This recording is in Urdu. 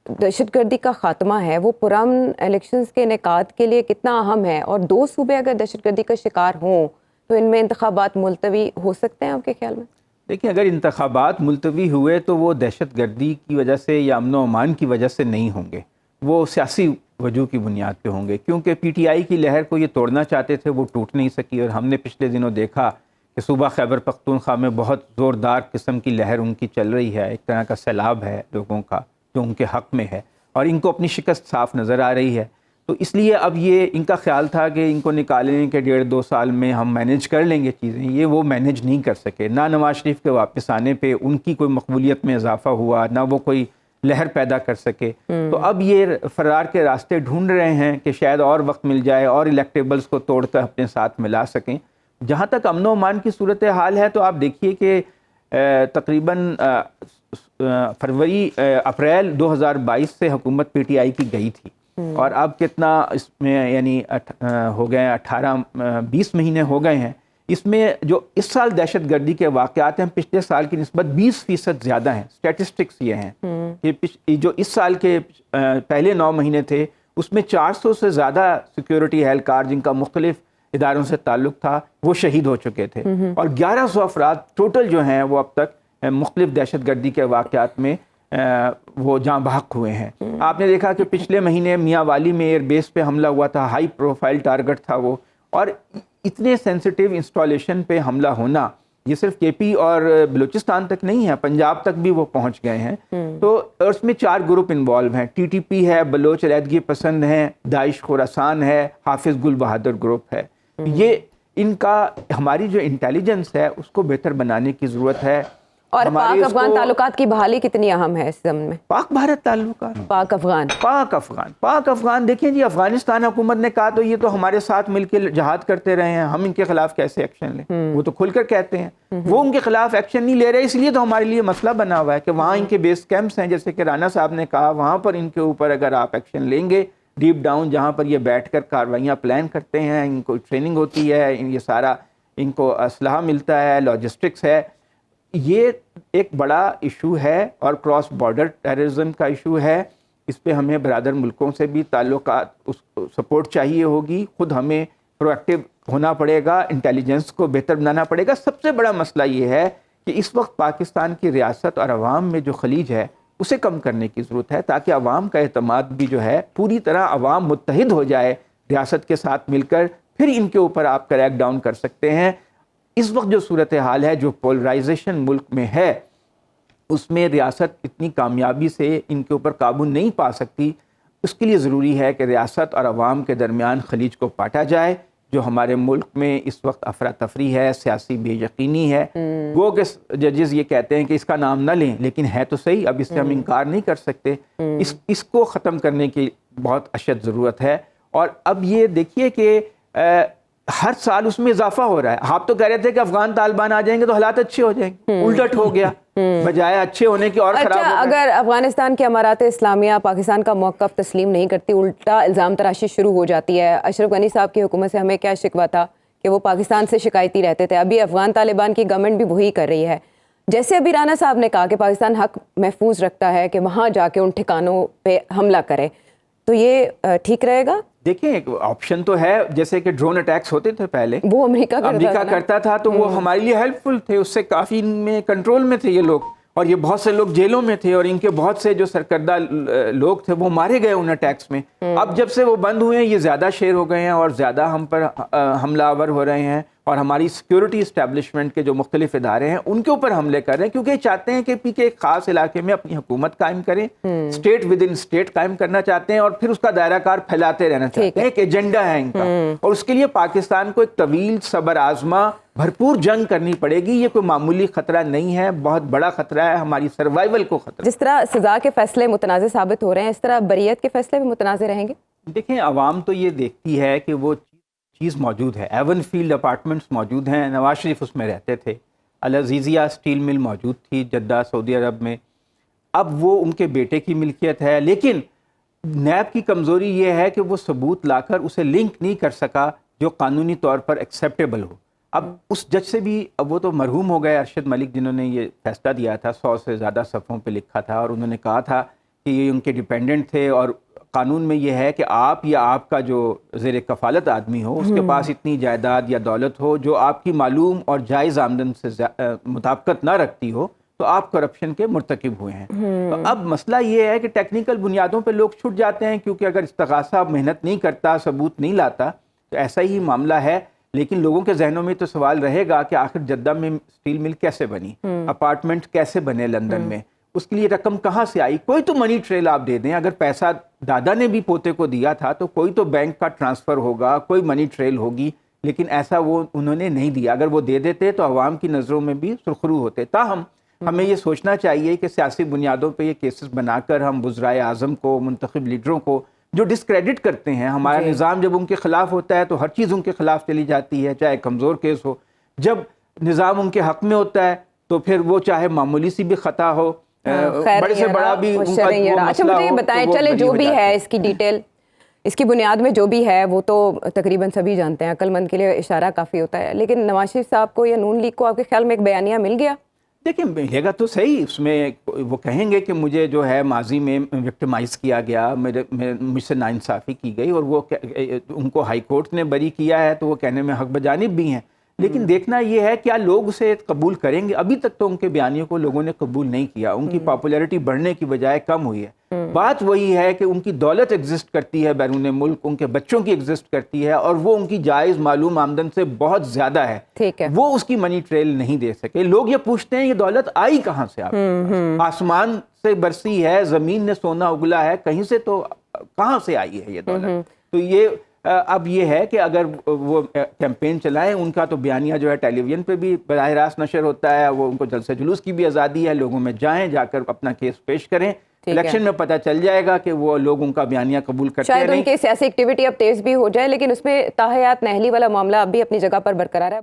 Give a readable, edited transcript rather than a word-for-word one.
دہشت گردی کا خاتمہ ہے وہ پرامن الیکشنز کے انعقاد کے لیے کتنا اہم ہے، اور 2 صوبے اگر دہشت گردی کا شکار ہوں تو ان میں انتخابات ملتوی ہو سکتے ہیں آپ کے خیال میں؟ دیکھیں، اگر انتخابات ملتوی ہوئے تو وہ دہشت گردی کی وجہ سے یا امن و امان کی وجہ سے نہیں ہوں گے، وہ سیاسی وجوہ کی بنیاد پہ ہوں گے، کیونکہ پی ٹی آئی کی لہر کو یہ توڑنا چاہتے تھے، وہ ٹوٹ نہیں سکی، اور ہم نے پچھلے دنوں دیکھا کہ صوبہ خیبر پختونخوا میں بہت زوردار قسم کی لہر ان کی چل رہی ہے، ایک طرح کا سیلاب ہے لوگوں کا جو ان کے حق میں ہے، اور ان کو اپنی شکست صاف نظر آ رہی ہے۔ تو اس لیے اب یہ ان کا خیال تھا کہ ان کو نکالیں کہ 1.5-2 سال میں ہم مینیج کر لیں گے چیزیں، یہ وہ مینیج نہیں کر سکے، نہ نواز شریف کے واپس آنے پہ ان کی کوئی مقبولیت میں اضافہ ہوا، نہ وہ کوئی لہر پیدا کر سکے۔ تو اب یہ فرار کے راستے ڈھونڈ رہے ہیں کہ شاید اور وقت مل جائے اور الیکٹیبلز کو توڑ کر اپنے ساتھ ملا سکیں۔ جہاں تک امن و امان کی صورتحال ہے تو آپ دیکھیے کہ تقریباً اپریل 2022 سے حکومت پی ٹی آئی کی گئی تھی، اور اب کتنا اس میں یعنی ہو گئے 18-20 مہینے ہو گئے ہیں۔ اس میں جو اس سال دہشت گردی کے واقعات ہیں پچھلے سال کی نسبت 20% زیادہ ہیں۔ اسٹیٹسٹکس یہ ہیں کہ جو اس سال کے پہلے 9 مہینے تھے اس میں 400 سے زیادہ سیکیورٹی اہلکار جن کا مختلف اداروں سے تعلق تھا وہ شہید ہو چکے تھے، اور 1100 افراد ٹوٹل جو ہیں وہ اب تک مختلف دہشت گردی کے واقعات میں وہ جاں بحق ہوئے ہیں۔ آپ نے دیکھا کہ پچھلے مہینے میاں والی میں ایئر بیس پہ حملہ ہوا تھا، ہائی پروفائل ٹارگٹ تھا وہ، اور اتنے سینسٹیو انسٹالیشن پہ حملہ ہونا یہ صرف کے پی اور بلوچستان تک نہیں ہے، پنجاب تک بھی وہ پہنچ گئے ہیں۔ تو اس میں 4 گروپ انوالو ہیں، ٹی ٹی پی ہے، بلوچ علیحدگی پسند ہیں، داعش خراسان ہے، حافظ گل بہادر گروپ ہے۔ یہ ان کا ہماری جو انٹیلیجنس ہے اس کو بہتر بنانے کی ضرورت ہے۔ اور پاک افغان تعلقات کی بحالی کتنی اہم ہے اس ضمن میں؟ پاک بھارت تعلقات، پاک افغان دیکھیں جی، افغانستان حکومت نے کہا تو یہ تو ہمارے ساتھ مل کے جہاد کرتے رہے ہیں، ہم ان کے خلاف کیسے ایکشن لیں؟ وہ تو کھل کر کہتے ہیں وہ ان کے خلاف ایکشن نہیں لے رہے، اس لیے تو ہمارے لیے مسئلہ بنا ہوا ہے کہ وہاں ان کے بیس کیمپس ہیں، جیسے کہ رانا صاحب نے کہا، وہاں پر ان کے اوپر اگر آپ ایکشن لیں گے ڈیپ ڈاؤن، جہاں پر یہ بیٹھ کر کارروائیاں پلان کرتے ہیں، ان کو ٹریننگ ہوتی ہے، یہ سارا ان کو اسلحہ ملتا ہے، لاجسٹکس ہے، یہ ایک بڑا ایشو ہے، اور کراس بارڈر ٹیررزم کا ایشو ہے۔ اس پہ ہمیں برادر ملکوں سے بھی تعلقات سپورٹ چاہیے ہوگی، خود ہمیں پرو ایکٹیو ہونا پڑے گا، انٹیلیجنس کو بہتر بنانا پڑے گا۔ سب سے بڑا مسئلہ یہ ہے کہ اس وقت پاکستان کی ریاست اور عوام میں جو خلیج ہے اسے کم کرنے کی ضرورت ہے، تاکہ عوام کا اعتماد بھی جو ہے پوری طرح عوام متحد ہو جائے ریاست کے ساتھ مل کر، پھر ان کے اوپر آپ کریک ڈاؤن کر سکتے ہیں۔ اس وقت جو صورتحال ہے، جو پولرائزیشن ملک میں ہے، اس میں ریاست اتنی کامیابی سے ان کے اوپر قابو نہیں پا سکتی۔ اس کے لیے ضروری ہے کہ ریاست اور عوام کے درمیان خلیج کو پاٹا جائے۔ جو ہمارے ملک میں اس وقت افراتفری ہے، سیاسی بے یقینی ہے، گو کہ ججز یہ کہتے ہیں کہ اس کا نام نہ لیں، لیکن ہے تو صحیح، اب اس سے ہم انکار نہیں کر سکتے۔ اس کو ختم کرنے کی بہت اشد ضرورت ہے۔ اور اب یہ دیکھیے کہ ہر سال اس میں اضافہ ہو رہا ہے۔ آپ تو کہہ رہے تھے کہ افغان طالبان آ جائیں گے تو حالات اچھے ہو جائیں گے، الٹٹ ہو گیا، بجائے اچھے ہونے کے اور خراب ہو گئے۔ اگر افغانستان کی امارات اسلامیہ پاکستان کا موقف تسلیم نہیں کرتی، الٹا الزام تراشی شروع ہو جاتی ہے۔ اشرف غنی صاحب کی حکومت سے ہمیں کیا شکوہ تھا کہ وہ پاکستان سے شکایتی رہتے تھے، ابھی افغان طالبان کی گورنمنٹ بھی وہی کر رہی ہے۔ جیسے ابھی رانا صاحب نے کہا کہ پاکستان حق محفوظ رکھتا ہے کہ وہاں جا کے ان ٹھکانوں پہ حملہ کرے، تو یہ ٹھیک رہے گا؟ دیکھیں، ایک آپشن تو ہے، جیسے کہ ڈرون اٹیکس ہوتے تھے پہلے، وہ امریکہ کرتا تھا، تو وہ ہمارے لیے ہیلپ فل تھے، اس سے کافی میں کنٹرول میں تھے یہ لوگ، اور یہ بہت سے لوگ جیلوں میں تھے، اور ان کے بہت سے جو سرکردہ لوگ تھے وہ مارے گئے ان اٹیکس میں۔ اب جب سے وہ بند ہوئے ہیں یہ زیادہ شیئر ہو گئے ہیں اور زیادہ ہم پر حملہ آور ہو رہے ہیں، اور ہماری سیکیورٹی اسٹیبلشمنٹ کے جو مختلف ادارے ہیں ان کے اوپر حملے کر رہے ہیں، کیونکہ چاہتے ہیں کہ پی کے ایک خاص علاقے میں اپنی حکومت قائم کریں، اسٹیٹ ود ان اسٹیٹ قائم کرنا چاہتے ہیں، اور پھر اس کا دائرہ کار پھیلاتے رہنا چاہتے ہیں۔ ایک ایجنڈا ہے ان کا، اور اس کے لیے پاکستان کو ایک طویل صبر آزما بھرپور جنگ کرنی پڑے گی۔ یہ کوئی معمولی خطرہ نہیں ہے، بہت بڑا خطرہ ہے، ہماری سروائیول کو خطرہ۔ جس طرح سزا کے فیصلے متنازع ثابت ہو رہے ہیں، اس طرح بریت کے فیصلے بھی متنازع رہیں گے؟ دیکھیں، عوام تو یہ دیکھتی ہے کہ وہ چیز موجود ہے، ایون فیلڈ اپارٹمنٹس موجود ہیں، نواز شریف اس میں رہتے تھے، العزیزیہ اسٹیل مل موجود تھی جدہ سعودی عرب میں، اب وہ ان کے بیٹے کی ملکیت ہے، لیکن نیب کی کمزوری یہ ہے کہ وہ ثبوت لا کر اسے لنک نہیں کر سکا جو قانونی طور پر ایکسیپٹیبل ہو۔ اب اس جج سے بھی، اب وہ تو مرحوم ہو گئے، ارشد ملک، جنہوں نے یہ فیصلہ دیا تھا، 100 سے زیادہ صفحوں پہ لکھا تھا، اور انہوں نے کہا تھا کہ یہ ان کے ڈیپینڈنٹ تھے، اور قانون میں یہ ہے کہ آپ یا آپ کا جو زیر کفالت آدمی ہو اس کے پاس اتنی جائیداد یا دولت ہو جو آپ کی معلوم اور جائز آمدن سے مطابقت نہ رکھتی ہو تو آپ کرپشن کے مرتکب ہوئے ہیں۔ تو اب مسئلہ یہ ہے کہ ٹیکنیکل بنیادوں پہ لوگ چھٹ جاتے ہیں، کیونکہ اگر استغاثہ محنت نہیں کرتا، ثبوت نہیں لاتا تو ایسا ہی معاملہ ہے۔ لیکن لوگوں کے ذہنوں میں تو سوال رہے گا کہ آخر جدہ میں اسٹیل مل کیسے بنی، اپارٹمنٹ کیسے بنے لندن میں، اس کے لیے رقم کہاں سے آئی؟ کوئی تو منی ٹریل آپ دے دیں۔ اگر پیسہ دادا نے بھی پوتے کو دیا تھا تو کوئی تو بینک کا ٹرانسفر ہوگا، کوئی منی ٹریل ہوگی، لیکن ایسا وہ انہوں نے نہیں دیا۔ اگر وہ دے دیتے تو عوام کی نظروں میں بھی سرخرو ہوتے۔ تاہم ہمیں یہ سوچنا چاہیے کہ سیاسی بنیادوں پہ یہ کیسز بنا کر ہم وزرائے اعظم کو، منتخب لیڈروں کو جو ڈسکریڈٹ کرتے ہیں، ہمارا نظام جب ان کے خلاف ہوتا ہے تو ہر چیز ان کے خلاف چلی جاتی ہے، چاہے کمزور کیس ہو۔ جب نظام ان کے حق میں ہوتا ہے تو پھر وہ چاہے معمولی سی بھی خطا ہو، بڑے سے بڑا بھی ان کا وہ اچھا مسئلہ مجھے یہ ہو، بتائیں، تو وہ چلے بری جو ہو بھی جاتے ہے ہیں۔ اس کی ڈیٹیل، اس کی بنیاد میں جو بھی ہے وہ تو تقریباً سبھی جانتے ہیں، عقل مند کے لیے اشارہ کافی ہوتا ہے، لیکن نواز شریف صاحب کو یا نون لیگ کو آپ کے خیال میں ایک بیانیہ مل گیا؟ دیکھیں ملے گا تو صحیح، اس میں وہ کہیں گے کہ مجھے جو ہے ماضی میں وکٹمائز کیا گیا، مجھ سے ناانصافی کی گئی، اور وہ ان کو ہائی کورٹ نے بری کیا ہے تو وہ کہنے میں حق بجانب بھی ہیں۔ لیکن دیکھنا یہ ہے کیا لوگ اسے قبول کریں گے۔ ابھی تک تو ان کے بیانیوں کو لوگوں نے قبول نہیں کیا، ان کی پاپولیرٹی بڑھنے کی بجائے کم ہوئی ہے۔ بات وہی ہے کہ ان کی دولت ایگزسٹ کرتی ہے بیرون ملک، ان کے بچوں کی ایگزسٹ کرتی ہے، اور وہ ان کی جائز معلوم آمدن سے بہت زیادہ ہے، ٹھیک ہے، وہ اس کی منی ٹریل نہیں دے سکے۔ لوگ یہ پوچھتے ہیں یہ دولت آئی کہاں سے؟ آپ آسمان سے برسی ہے، زمین نے سونا اگلا ہے، کہیں سے تو کہاں سے آئی ہے یہ دولت؟ تو یہ اب یہ ہے کہ اگر وہ کیمپین چلائیں، ان کا تو بیانیہ جو ہے ٹیلی ویژن پہ بھی براہ راست نشر ہوتا ہے، وہ ان کو جلسہ جلوس کی بھی آزادی ہے، لوگوں میں جائیں، جا کر اپنا کیس پیش کریں، الیکشن میں پتہ چل جائے گا کہ وہ لوگ ان کا بیانیہ قبول کرتے ہیں۔ شاید ان کی سیاسی ایکٹیویٹی اب تیز بھی ہو جائے، لیکن اس میں تاحیات نہلی والا معاملہ اب بھی اپنی جگہ پر برقرار ہے۔